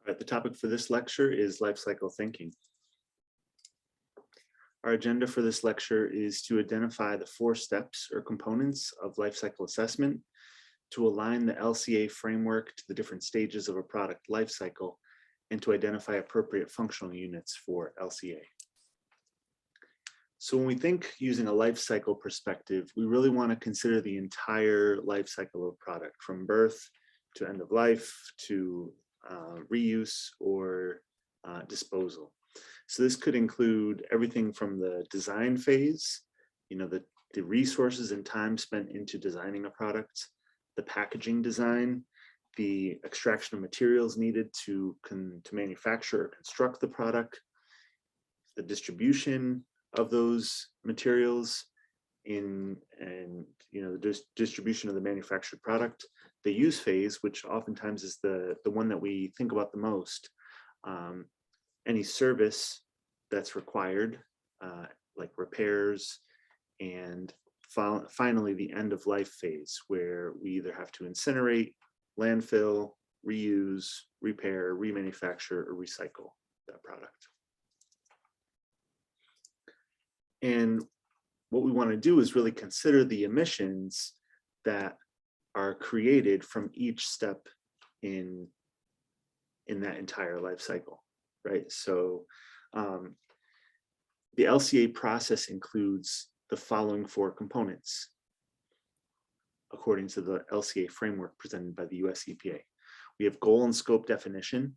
All right, the topic for this lecture is life cycle thinking. Our agenda for this lecture is to identify the 4 steps or components of life cycle assessment to align the LCA framework to the different stages of a product life cycle and to identify appropriate functional units for LCA. So when we think using a life cycle perspective, we really want to consider the entire life cycle of a product from birth to end of life to reuse or disposal. So this could include everything from the design phase, the resources and time spent into designing a product, the packaging design, the extraction of materials needed to manufacture or construct the product, the distribution of those materials the distribution of the manufactured product, the use phase, which oftentimes is the one that we think about the most, any service that's required, like repairs, and finally the end of life phase, where we either have to incinerate, landfill, reuse, repair, remanufacture, or recycle that product. And what we want to do is really consider the emissions that are created from each step in that entire life cycle, right? So the LCA process includes the following 4 components, according to the LCA framework presented by the US EPA. We have goal and scope definition,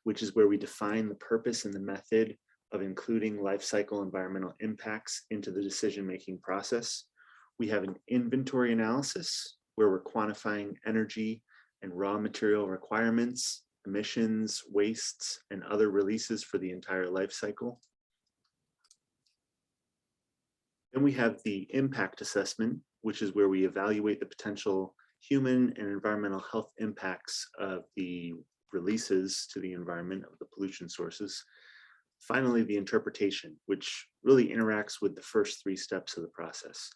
which is where we define the purpose and the method of including life cycle environmental impacts into the decision-making process. We have an inventory analysis where we're quantifying energy and raw material requirements, emissions, wastes, and other releases for the entire life cycle. Then we have the impact assessment, which is where we evaluate the potential human and environmental health impacts of the releases to the environment of the pollution sources. Finally, the interpretation, which really interacts with the first 3 steps of the process.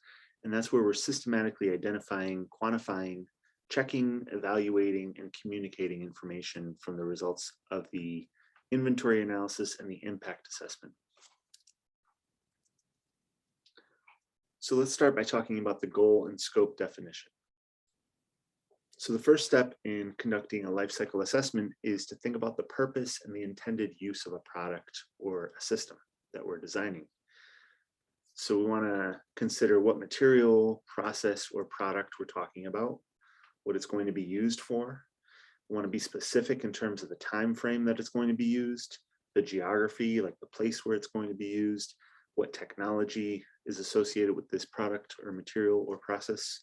And that's where we're systematically identifying, quantifying, checking, evaluating, and communicating information from the results of the inventory analysis and the impact assessment. So let's start by talking about the goal and scope definition. So the first step in conducting a life cycle assessment is to think about the purpose and the intended use of a product or a system that we're designing. So we want to consider what material, process, or product we're talking about, what it's going to be used for. We want to be specific in terms of the time frame that it's going to be used, the geography, like the place where it's going to be used, what technology is associated with this product or material or process,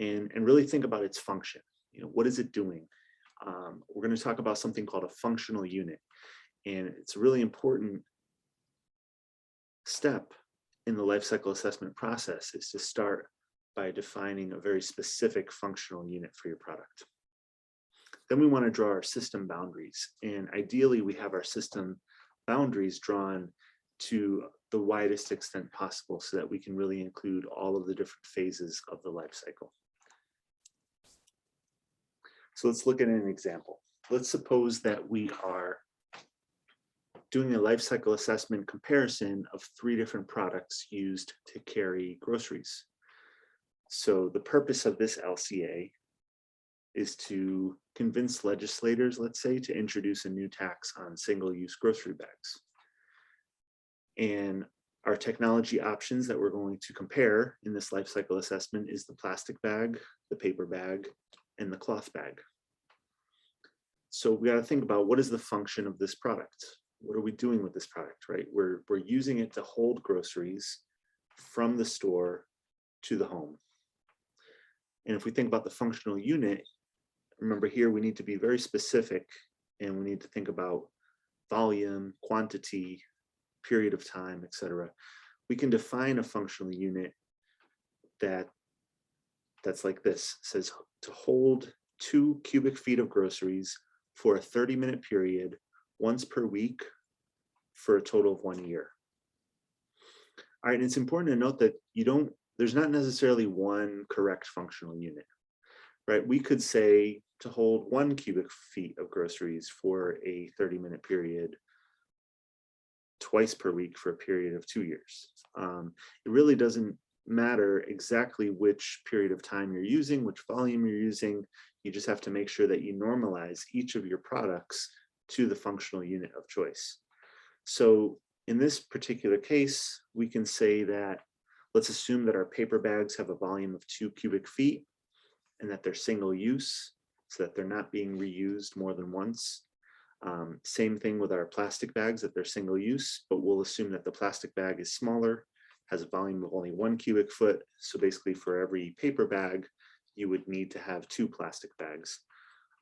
and really think about its function. What is it doing? We're going to talk about something called a functional unit, and it's a really important step in the life cycle assessment process is to start by defining a very specific functional unit for your product. Then we want to draw our system boundaries, and ideally we have our system boundaries drawn to the widest extent possible so that we can really include all of the different phases of the life cycle. So let's look at an example. Let's suppose that we are doing a life cycle assessment comparison of 3 different products used to carry groceries. So the purpose of this LCA is to convince legislators, let's say, to introduce a new tax on single-use grocery bags. And our technology options that we're going to compare in this life cycle assessment is the plastic bag, the paper bag, and the cloth bag. So we got to think about, what is the function of this product? What are we doing with this product, right? We're using it to hold groceries from the store to the home. And if we think about the functional unit, remember here we need to be very specific, and we need to think about volume, quantity, period of time, etc. We can define a functional unit that's like this. It says to hold 2 cubic feet of groceries for a 30-minute period once per week for a total of 1 year. All right, and it's important to note that there's not necessarily one correct functional unit, right? We could say to hold 1 cubic feet of groceries for a 30-minute period twice per week for a period of 2 years. It really doesn't matter exactly which period of time you're using, which volume you're using. You just have to make sure that you normalize each of your products to the functional unit of choice. So in this particular case, we can say that, let's assume that our paper bags have a volume of 2 cubic feet and that they're single use, so that they're not being reused more than once. Same thing with our plastic bags, that they're single use, but we'll assume that the plastic bag is smaller, has a volume of only 1 cubic foot. So basically for every paper bag, you would need to have 2 plastic bags.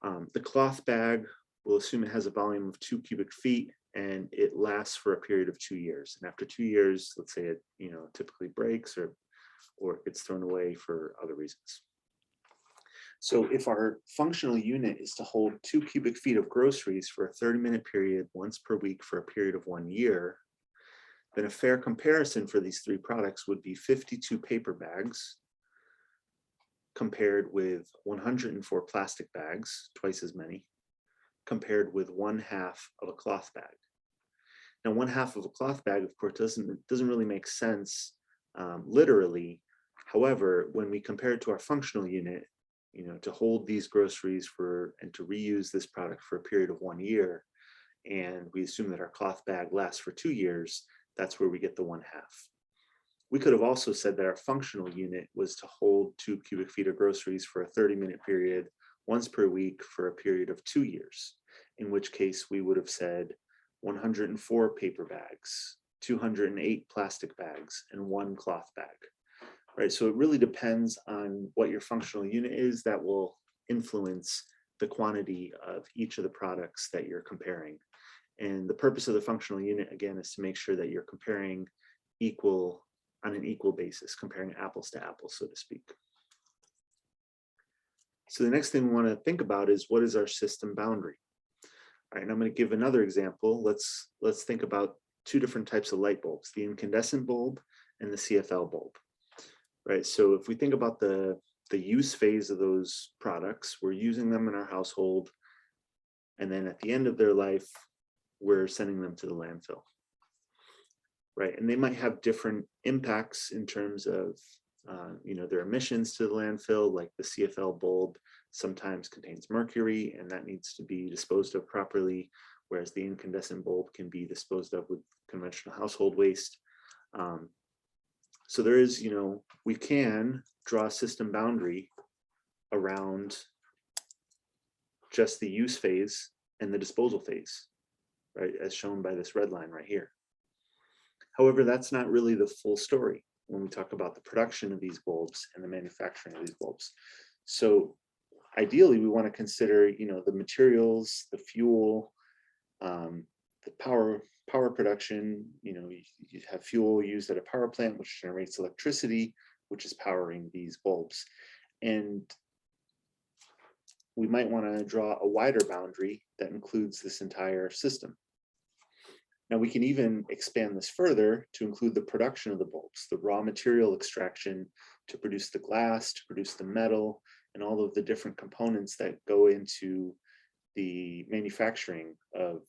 The cloth bag, we'll assume it has a volume of 2 cubic feet and it lasts for a period of 2 years. And after 2 years, let's say it typically breaks or gets thrown away for other reasons. So if our functional unit is to hold 2 cubic feet of groceries for a 30-minute period once per week for a period of 1 year, then a fair comparison for these 3 products would be 52 paper bags compared with 104 plastic bags, twice as many, compared with 1/2 of a cloth bag. Now, 1/2 of a cloth bag, of course, doesn't really make sense literally. However, when we compare it to our functional unit, to hold these groceries and to reuse this product for a period of 1 year, and we assume that our cloth bag lasts for 2 years, that's where we get the 1/2. We could have also said that our functional unit was to hold 2 cubic feet of groceries for a 30-minute period once per week for a period of 2 years, in which case we would have said 104 paper bags, 208 plastic bags, and 1 cloth bag. Right, so it really depends on what your functional unit is that will influence the quantity of each of the products that you're comparing. And the purpose of the functional unit, again, is to make sure that you're comparing on an equal basis, comparing apples to apples, so to speak. So the next thing we want to think about is, what is our system boundary? All right, and I'm going to give another example. Let's think about 2 different types of light bulbs, the incandescent bulb and the CFL bulb. Right, so if we think about the use phase of those products, we're using them in our household, and then at the end of their life, we're sending them to the landfill. Right, and they might have different impacts in terms of their emissions to the landfill. Like the CFL bulb sometimes contains mercury, and that needs to be disposed of properly, whereas the incandescent bulb can be disposed of with conventional household waste. So there is, we can draw a system boundary around just the use phase and the disposal phase, right, as shown by this red line right here. However, that's not really the full story when we talk about the production of these bulbs and the manufacturing of these bulbs. So ideally, we want to consider, the materials, the fuel, the power production. You have fuel used at a power plant, which generates electricity, which is powering these bulbs. And we might want to draw a wider boundary that includes this entire system. Now we can even expand this further to include the production of the bulbs, the raw material extraction to produce the glass, to produce the metal, and all of the different components that go into the manufacturing of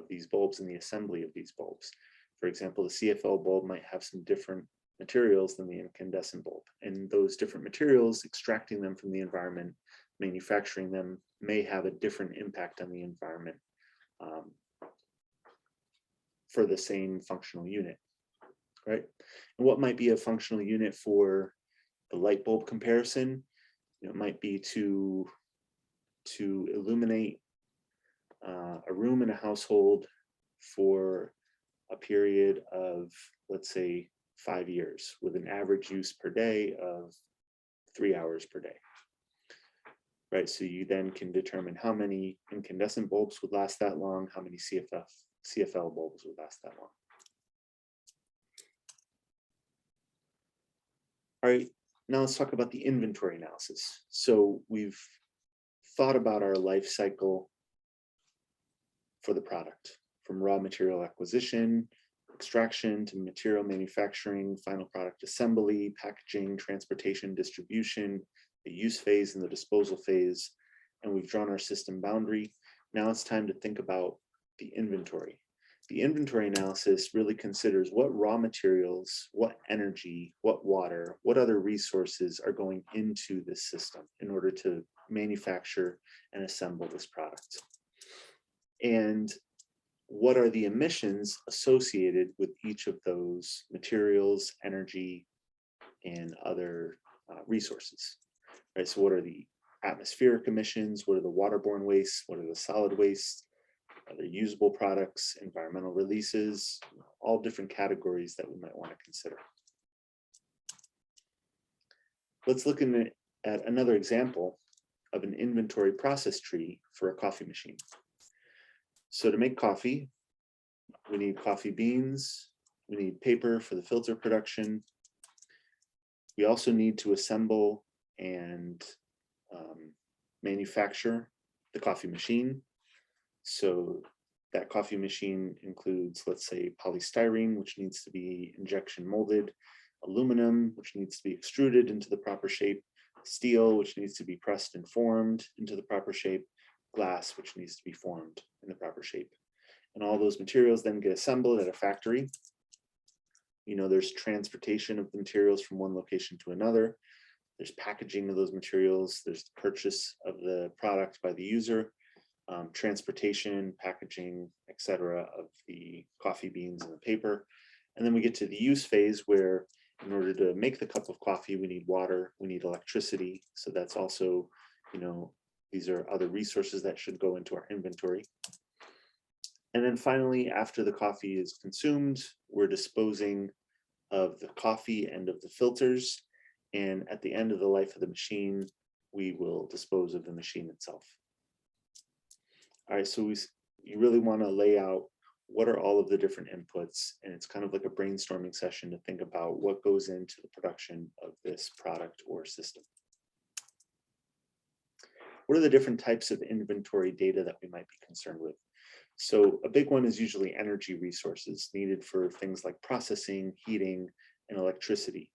these bulbs and the assembly of these bulbs. For example, the CFL bulb might have some different materials than the incandescent bulb, and those different materials, extracting them from the environment, manufacturing them, may have a different impact on the environment for the same functional unit, right? And what might be a functional unit for the light bulb comparison? It might be to illuminate a room in a household for a period of, let's say, 5 years, with an average use per day of 3 hours per day. Right, so you then can determine how many incandescent bulbs would last that long, how many CFL bulbs would last that long. All right, now let's talk about the inventory analysis. So we've thought about our life cycle for the product, from raw material acquisition, extraction, to material manufacturing, final product assembly, packaging, transportation, distribution, the use phase and the disposal phase. and we've drawn our system boundary. Now it's time to think about the inventory. The inventory analysis really considers what raw materials, what energy, what water, what other resources are going into this system in order to manufacture and assemble this product. And what are the emissions associated with each of those materials, energy, and other resources, right? So what are the atmospheric emissions? What are the waterborne wastes? What are the solid wastes? Are there usable products, environmental releases, all different categories that we might want to consider. Let's look at another example of an inventory process tree for a coffee machine. So to make coffee, we need coffee beans, we need paper for the filter production. We also need to assemble and manufacture the coffee machine. So that coffee machine includes, let's say, polystyrene, which needs to be injection molded, aluminum, which needs to be extruded into the proper shape, steel, which needs to be pressed and formed into the proper shape, glass, which needs to be formed in the proper shape. And all those materials then get assembled at a factory. You know, there's transportation of the materials from one location to another. There's packaging of those materials. There's the purchase of the product by the user, transportation, packaging, etc. of the coffee beans and the paper. And then we get to the use phase where in order to make the cup of coffee, we need water, we need electricity. So that's also, you know, these are other resources that should go into our inventory. And then finally, after the coffee is consumed, we're disposing of the coffee and of the filters. And at the end of the life of the machine, we will dispose of the machine itself. All right, so you really want to lay out what are all of the different inputs, and it's kind of like a brainstorming session to think about what goes into the production of this product or system. What are the different types of inventory data that we might be concerned with? So a big one is usually energy resources needed for things like processing, heating, and electricity.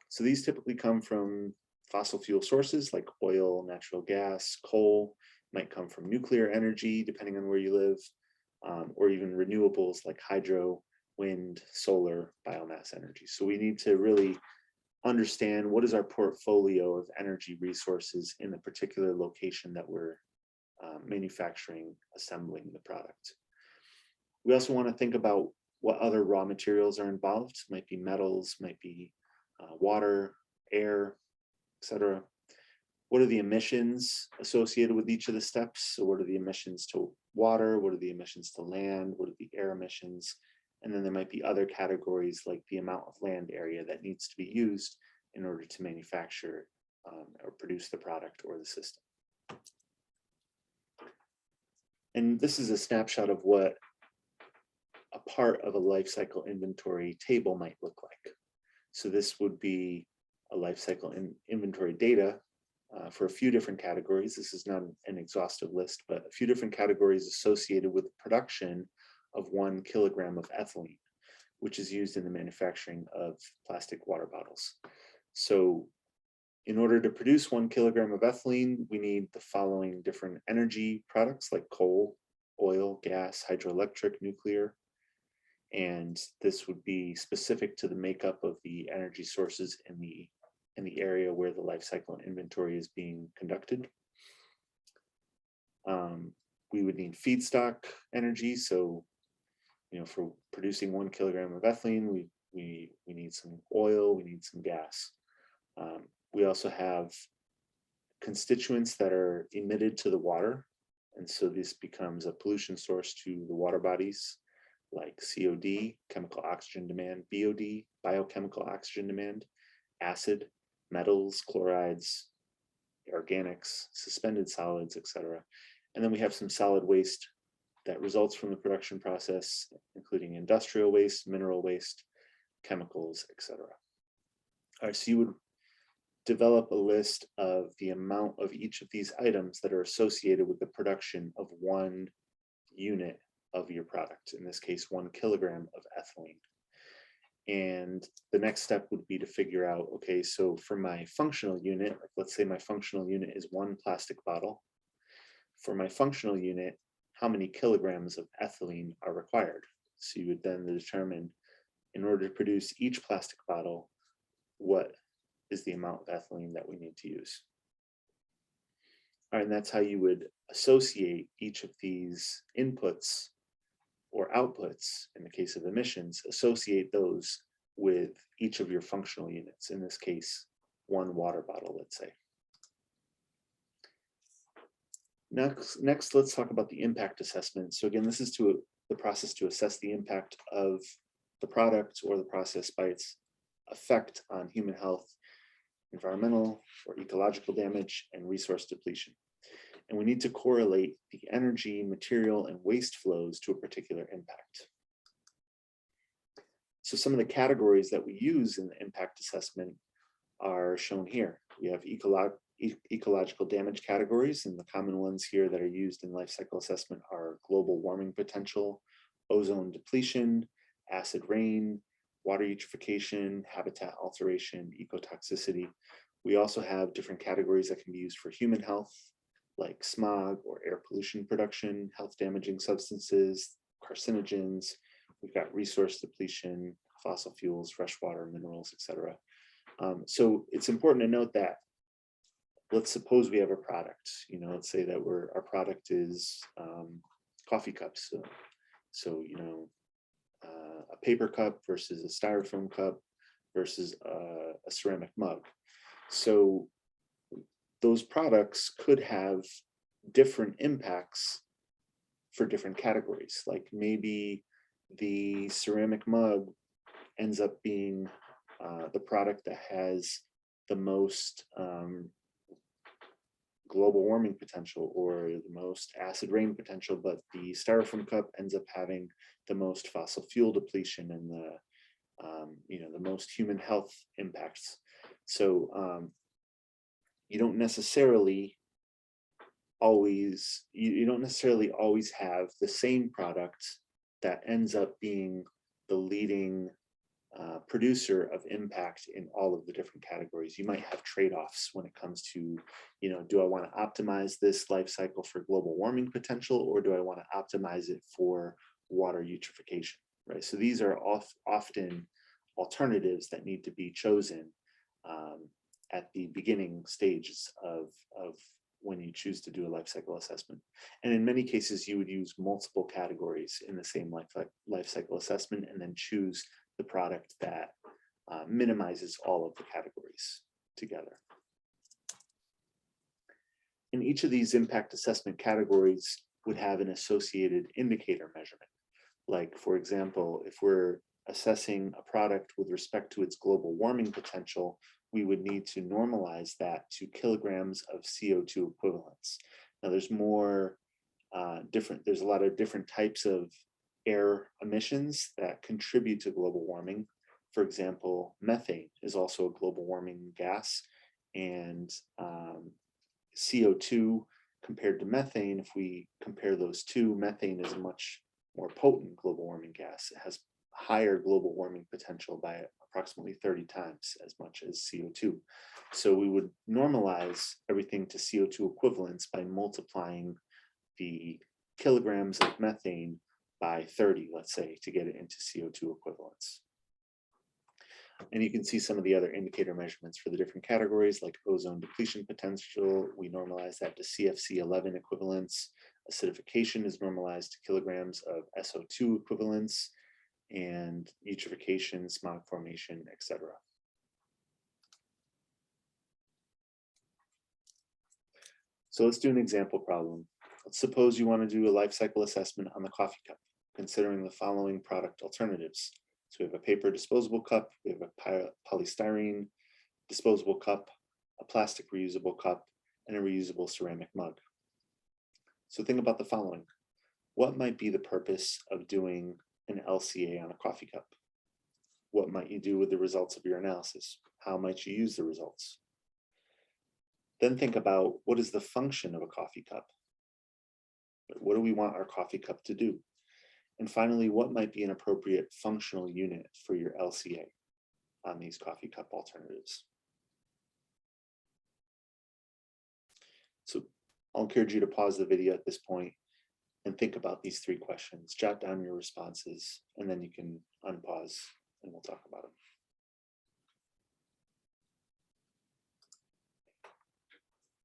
So these typically come from fossil fuel sources like oil, natural gas, coal, might come from nuclear energy, depending on where you live, or even renewables like hydro, wind, solar, biomass energy. So we need to really understand what is our portfolio of energy resources in the particular location that we're manufacturing, assembling the product. We also want to think about what other raw materials are involved. Might be metals, might be water, air, etc. What are the emissions associated with each of the steps? So what are the emissions to water? What are the emissions to land? What are the air emissions? And then there might be other categories like the amount of land area that needs to be used in order to manufacture or produce the product or the system. And this is a snapshot of what a part of a life cycle inventory table might look like. So this would be a life cycle inventory data for a few different categories. This is not an exhaustive list, but a few different categories associated with production of 1 kilogram of ethylene, which is used in the manufacturing of plastic water bottles. So in order to produce 1 kilogram of ethylene, we need the following different energy products like coal, oil, gas, hydroelectric, nuclear. And this would be specific to the makeup of the energy sources in the area where the life cycle inventory is being conducted. We would need feedstock energy. So, you know, for producing 1 kilogram of ethylene, we need some oil, we need some gas. We also have constituents that are emitted to the water. And so this becomes a pollution source to the water bodies like COD, chemical oxygen demand, BOD, biochemical oxygen demand, acid, metals, chlorides, organics, suspended solids, etc. And then we have some solid waste that results from the production process, including industrial waste, mineral waste, chemicals, etc. All right, so you would develop a list of the amount of each of these items that are associated with the production of 1 unit of your product, in this case, 1 kilogram of ethylene. And the next step would be to figure out, okay, so for my functional unit, like let's say my functional unit is 1 plastic bottle, for my functional unit, how many kilograms of ethylene are required. So you would then determine, in order to produce each plastic bottle, what is the amount of ethylene that we need to use. All right, and that's how you would associate each of these inputs or outputs, in the case of emissions, associate those with each of your functional units, in this case, one water bottle, let's say. Next, let's talk about the impact assessment. So again, this is the process to assess the impact of the product or the process by its effect on human health, environmental or ecological damage, and resource depletion. And we need to correlate the energy, material, and waste flows to a particular impact. So some of the categories that we use in the impact assessment are shown here. We have ecological damage categories, and the common ones here that are used in life cycle assessment are global warming potential, ozone depletion, acid rain, water eutrophication, habitat alteration, ecotoxicity. We also have different categories that can be used for human health, like smog or air pollution production, health damaging substances, carcinogens. We've got resource depletion, fossil fuels, freshwater, minerals, etc. So it's important to note that, let's suppose we have a product, let's say that our product is coffee cups. So a paper cup versus a styrofoam cup versus a ceramic mug. So those products could have different impacts for different categories. Like maybe the ceramic mug ends up being the product that has the most global warming potential or the most acid rain potential, but the styrofoam cup ends up having the most fossil fuel depletion and the most human health impacts. So you don't necessarily always have the same product that ends up being the leading producer of impact in all of the different categories. You might have trade-offs when it comes to, do I want to optimize this life cycle for global warming potential, or do I want to optimize it for water eutrophication, right? So these are often alternatives that need to be chosen at the beginning stages of when you choose to do a life cycle assessment. And in many cases, you would use multiple categories in the same life cycle assessment and then choose the product that minimizes all of the categories together. And each of these impact assessment categories would have an associated indicator measurement. Like, for example, if we're assessing a product with respect to its global warming potential, we would need to normalize that to kilograms of CO2 equivalents. Now there's there's a lot of different types of air emissions that contribute to global warming. For example, methane is also a global warming gas, and CO2 compared to methane, if we compare those two, methane is a much more potent global warming gas. It has higher global warming potential by approximately 30 times as much as CO2. So we would normalize everything to CO2 equivalents by multiplying the kilograms of methane by 30, let's say, to get it into CO2 equivalents. And you can see some of the other indicator measurements for the different categories, like ozone depletion potential. We normalize that to CFC 11 equivalents. Acidification is normalized to kilograms of SO2 equivalents, and eutrophication, smog formation, etc. So let's do an example problem. Let's suppose you want to do a life cycle assessment on the coffee cup, considering the following product alternatives. So we have a paper disposable cup, we have a polystyrene disposable cup, a plastic reusable cup, and a reusable ceramic mug. So think about the following. What might be the purpose of doing an LCA on a coffee cup? What might you do with the results of your analysis? How might you use the results? Then think about, what is the function of a coffee cup? What do we want our coffee cup to do? And finally, what might be an appropriate functional unit for your LCA on these coffee cup alternatives? So I'll encourage you to pause the video at this point and think about these 3 questions. Jot down your responses, and then you can unpause and we'll talk about them.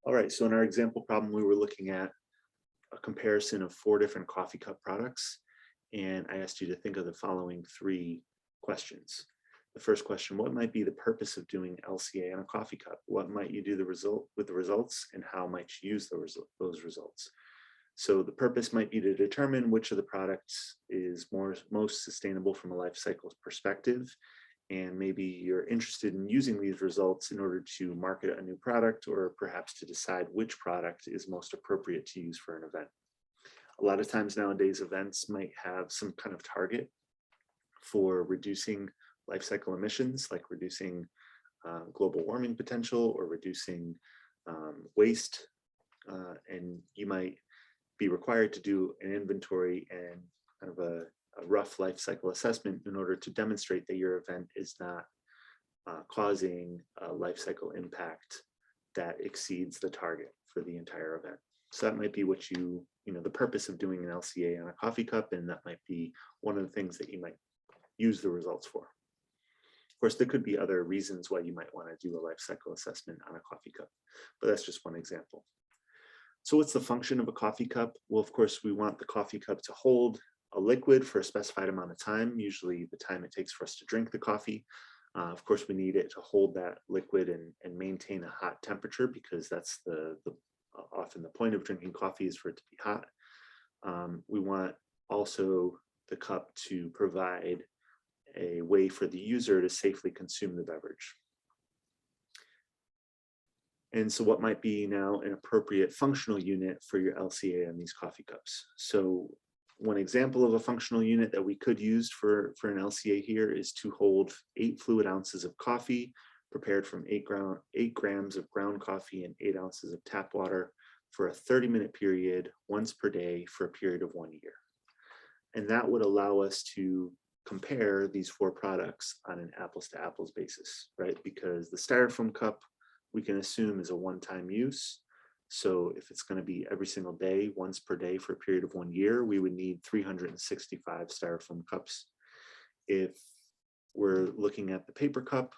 All right, so in our example problem, we were looking at a comparison of 4 different coffee cup products, and I asked you to think of the following 3 questions. The first question, what might be the purpose of doing LCA on a coffee cup? What might you do with the results, and how might you use those results? So the purpose might be to determine which of the products is most sustainable from a life cycle perspective, and maybe you're interested in using these results in order to market a new product, or perhaps to decide which product is most appropriate to use for an event. A lot of times nowadays, events might have some kind of target for reducing life cycle emissions, like reducing global warming potential or reducing waste, and you might be required to do an inventory and kind of a rough life cycle assessment in order to demonstrate that your event is not causing a life cycle impact that exceeds the target for the entire event. So that might be what the purpose of doing an LCA on a coffee cup, and that might be one of the things that you might use the results for. Of course, there could be other reasons why you might want to do a life cycle assessment on a coffee cup, but that's just one example. So what's the function of a coffee cup? Well, of course, we want the coffee cup to hold a liquid for a specified amount of time, usually the time it takes for us to drink the coffee. Of course, we need it to hold that liquid and maintain a hot temperature, because that's often the point of drinking coffee is for it to be hot. We want also the cup to provide a way for the user to safely consume the beverage. And so what might be now an appropriate functional unit for your LCA on these coffee cups? So one example of a functional unit that we could use for an LCA here is to hold 8 fluid ounces of coffee prepared from 8 grams of ground coffee and 8 ounces of tap water for a 30-minute period once per day for a period of 1 year. And that would allow us to compare these 4 products on an apples to apples basis, right? Because the styrofoam cup we can assume is a one-time use. So if it's going to be every single day, once per day for a period of 1 year, we would need 365 styrofoam cups. If we're looking at the paper cup,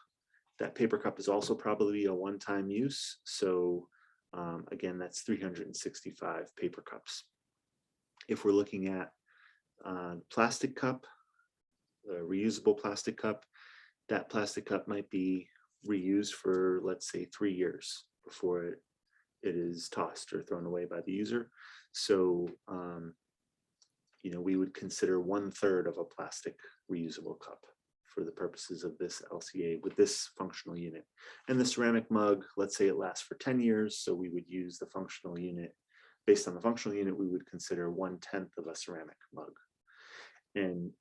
that paper cup is also probably a one-time use. So again, that's 365 paper cups. If we're looking at plastic cup, the reusable plastic cup, that plastic cup might be reused for, let's say, 3 years before it is tossed or thrown away by the user. So, we would consider 1/3 of a plastic reusable cup for the purposes of this LCA with this functional unit. And the ceramic mug, let's say it lasts for 10 years. So we would use the functional unit. Based on the functional unit, we would consider 1/10 of a ceramic mug. And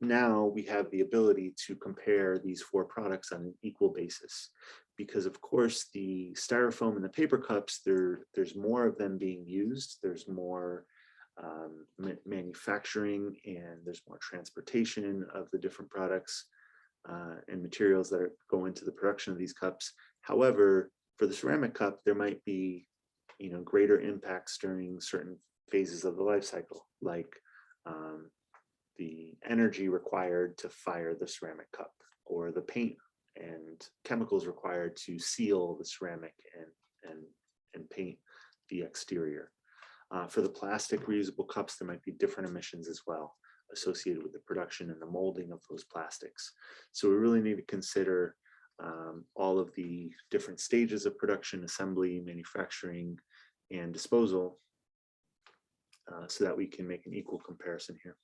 now we have the ability to compare these 4 products on an equal basis, because of course the styrofoam and the paper cups, there's more of them being used, there's more manufacturing, and there's more transportation of the different products and materials that go into the production of these cups. However, for the ceramic cup, there might be greater impacts during certain phases of the life cycle, like the energy required to fire the ceramic cup, or the paint and chemicals required to seal the ceramic and paint the exterior. For the plastic reusable cups, there might be different emissions as well associated with the production and the molding of those plastics. So we really need to consider all of the different stages of production, assembly, manufacturing, and disposal so that we can make an equal comparison here.